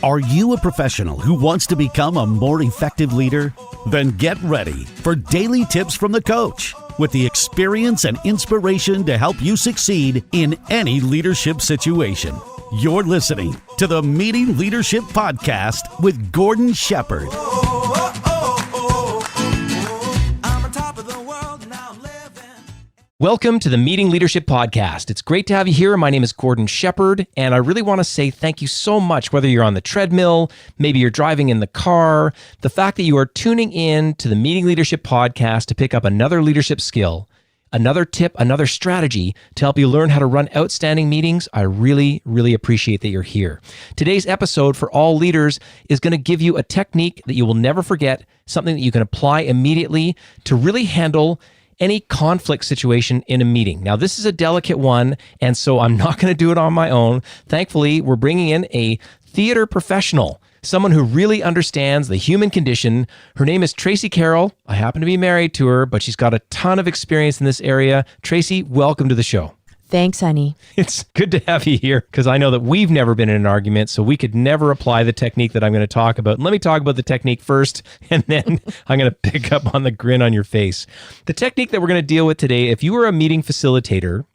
Are you a professional who wants to become a more effective leader? Then get ready for daily tips from the coach with the experience and inspiration to help you succeed in any leadership situation. You're listening to the Meeting Leadership Podcast with Gordon Shepherd. Welcome to the Meeting Leadership Podcast. It's great to have you here. My name is Gordon Shepherd, and I really want to say thank you so much, whether you're on the treadmill, maybe you're driving in the car, the fact that you are tuning in to the Meeting Leadership Podcast to pick up another leadership skill, another tip, another strategy to help you learn how to run outstanding meetings. I really, really appreciate that you're here. Today's episode for all leaders is going to give you a technique that you will never forget, something that you can apply immediately to really handle any conflict situation in a meeting. Now, this is a delicate one, and so I'm not going to do it on my own. Thankfully, we're bringing in a theater professional, someone who really understands the human condition. Her name is Tracy Carroll. I happen to be married to her, but she's got a ton of experience in this area. Tracy, welcome to the show. Thanks, honey. It's good to have you here because I know that we've never been in an argument, so we could never apply the technique that I'm going to talk about. And let me talk about the technique first, and then I'm going to pick up on the grin on your face. The technique that we're going to deal with today, if you were a meeting facilitator,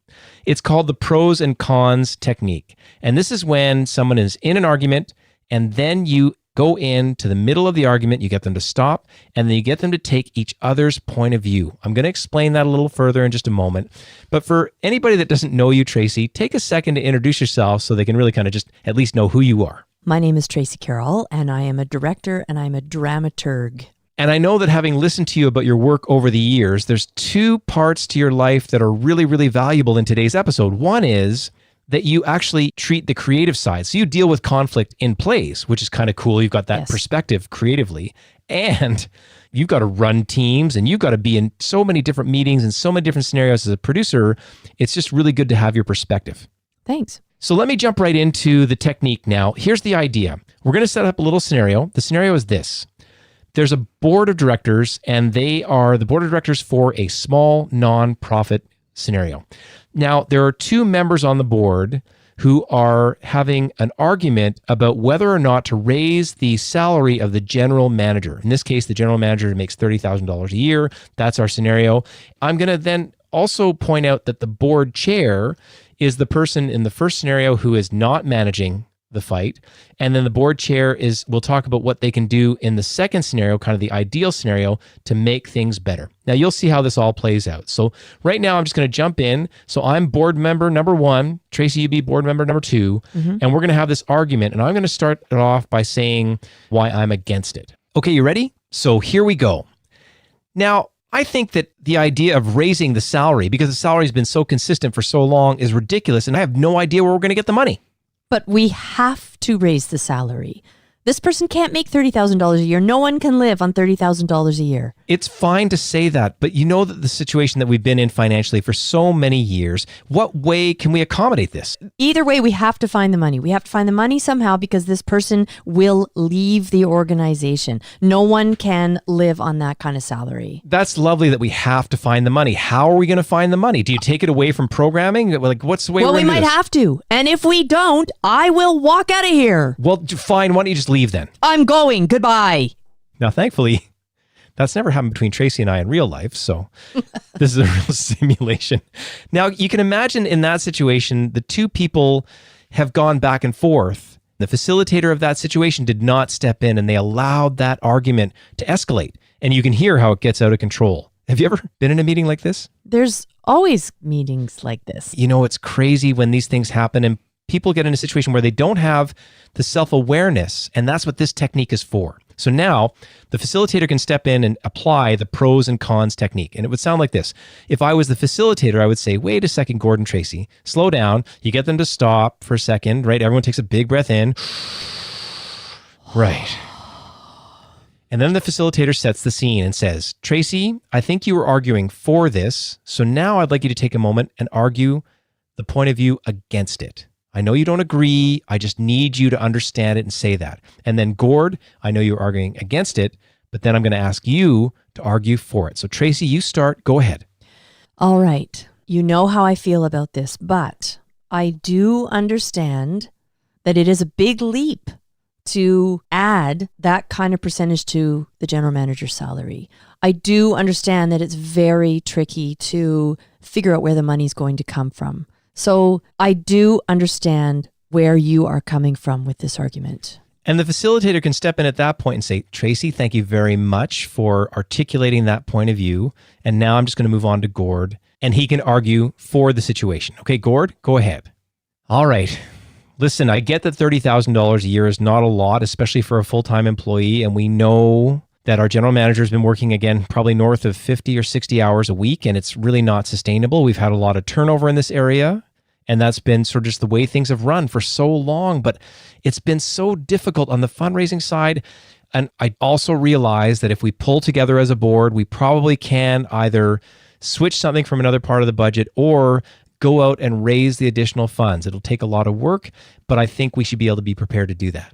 it's called the pros and cons technique. And this is when someone is in an argument, and then you go into the middle of the argument, you get them to stop, and then you get them to take each other's point of view. I'm going to explain that a little further in just a moment. But for anybody that doesn't know you, Tracy, take a second to introduce yourself so they can really kind of just at least know who you are. My name is Tracy Carroll, and I am a director and I'm a dramaturg. And I know that having listened to you about your work over the years, there's two parts to your life that are really, really valuable in today's episode. One is that you actually treat the creative side. So you deal with conflict in plays, which is kind of cool. You've got that perspective creatively. And you've got to run teams and you've got to be in so many different meetings and so many different scenarios as a producer. It's just really good to have your perspective. Thanks. So let me jump right into the technique now. Here's the idea. We're going to set up a little scenario. The scenario is this. There's a board of directors, and they are the board of directors for a small nonprofit scenario. Now, there are two members on the board who are having an argument about whether or not to raise the salary of the general manager. In this case, the general manager makes $30,000 a year. That's our scenario. I'm going to then also point out that the board chair is the person in the first scenario who is not managing the fight. And then the board chair we'll talk about what they can do in the second scenario, kind of the ideal scenario, to make things better. Now, you'll see how this all plays out. So right now, I'm just going to jump in. So I'm board member number one, Tracy, you be board member number two, and we're going to have this argument. And I'm going to start it off by saying why I'm against it. Okay, you ready? So here we go. Now, I think that the idea of raising the salary, because the salary has been so consistent for so long, is ridiculous. And I have no idea where we're going to get the money. But we have to raise the salary. This person can't make $30,000 a year. No one can live on $30,000 a year. It's fine to say that, but you know that the situation that we've been in financially for so many years, what way can we accommodate this? Either way, we have to find the money. We have to find the money somehow because this person will leave the organization. No one can live on that kind of salary. That's lovely that we have to find the money. How are we going to find the money? Do you take it away from programming? Like, what's the way we're going to do this? Well, we might have to. And if we don't, I will walk out of here. Well, fine. Why don't you just leave then? I'm going. Goodbye. Now, thankfully, that's never happened between Tracy and I in real life, so this is a real simulation. Now, you can imagine in that situation, the two people have gone back and forth. The facilitator of that situation did not step in, and they allowed that argument to escalate. And you can hear how it gets out of control. Have you ever been in a meeting like this? There's always meetings like this. You know, it's crazy when these things happen, and people get in a situation where they don't have the self-awareness, and that's what this technique is for. So now the facilitator can step in and apply the pros and cons technique. And it would sound like this. If I was the facilitator, I would say, wait a second, Gordon, Tracy, slow down. You get them to stop for a second, right? Everyone takes a big breath in. Right. And then the facilitator sets the scene and says, Tracy, I think you were arguing for this. So now I'd like you to take a moment and argue the point of view against it. I know you don't agree. I just need you to understand it and say that. And then Gord, I know you're arguing against it, but then I'm going to ask you to argue for it. So Tracy, you start. Go ahead. All right. You know how I feel about this, but I do understand that it is a big leap to add that kind of percentage to the general manager's salary. I do understand that it's very tricky to figure out where the money's going to come from. So I do understand where you are coming from with this argument. And the facilitator can step in at that point and say, Tracy, thank you very much for articulating that point of view. And now I'm just going to move on to Gord, and he can argue for the situation. Okay, Gord, go ahead. All right. Listen, I get that $30,000 a year is not a lot, especially for a full-time employee. And we know that our general manager has been working, again, probably north of 50 or 60 hours a week, and it's really not sustainable. We've had a lot of turnover in this area. And that's been sort of just the way things have run for so long, but it's been so difficult on the fundraising side. And I also realize that if we pull together as a board, we probably can either switch something from another part of the budget or go out and raise the additional funds. It'll take a lot of work, but I think we should be able to be prepared to do that.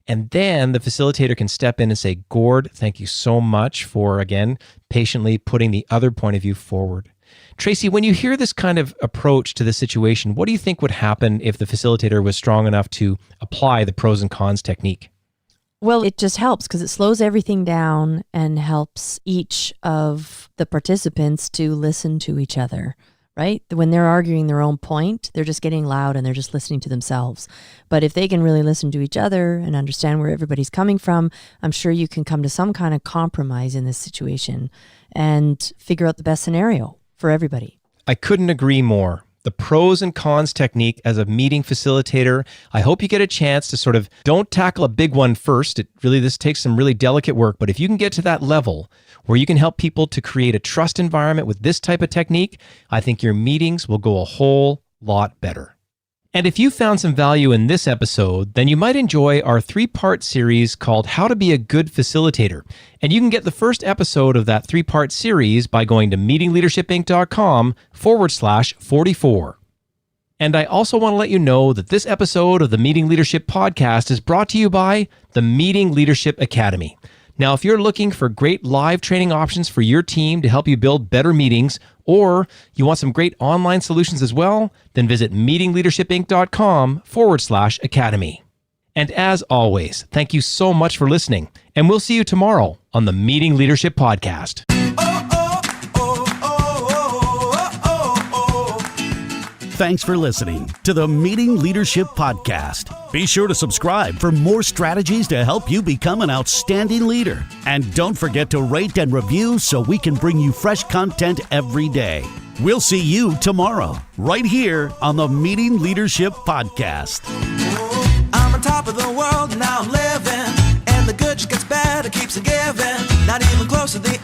And then the facilitator can step in and say, Gord, thank you so much for, again, patiently putting the other point of view forward. Tracy, when you hear this kind of approach to the situation, what do you think would happen if the facilitator was strong enough to apply the pros and cons technique? Well, it just helps because it slows everything down and helps each of the participants to listen to each other, right? When they're arguing their own point, they're just getting loud and they're just listening to themselves. But if they can really listen to each other and understand where everybody's coming from, I'm sure you can come to some kind of compromise in this situation and figure out the best scenario for everybody. I couldn't agree more. The pros and cons technique as a meeting facilitator. I hope you get a chance to sort of don't tackle a big one first. This takes some really delicate work, but if you can get to that level where you can help people to create a trust environment with this type of technique, I think your meetings will go a whole lot better. And if you found some value in this episode, then you might enjoy our 3-part series called How to Be a Good Facilitator. And you can get the first episode of that 3-part series by going to meetingleadershipinc.com/44. And I also want to let you know that this episode of the Meeting Leadership Podcast is brought to you by the Meeting Leadership Academy. Now, if you're looking for great live training options for your team to help you build better meetings, or you want some great online solutions as well, then visit meetingleadershipinc.com/academy. And as always, thank you so much for listening, and we'll see you tomorrow on the Meeting Leadership Podcast. Thanks for listening to the Meeting Leadership Podcast. Be sure to subscribe for more strategies to help you become an outstanding leader. And don't forget to rate and review so we can bring you fresh content every day. We'll see you tomorrow, right here on the Meeting Leadership Podcast. I'm on top of the world, now I'm living, and the good just gets better, keeps on giving, not even close to the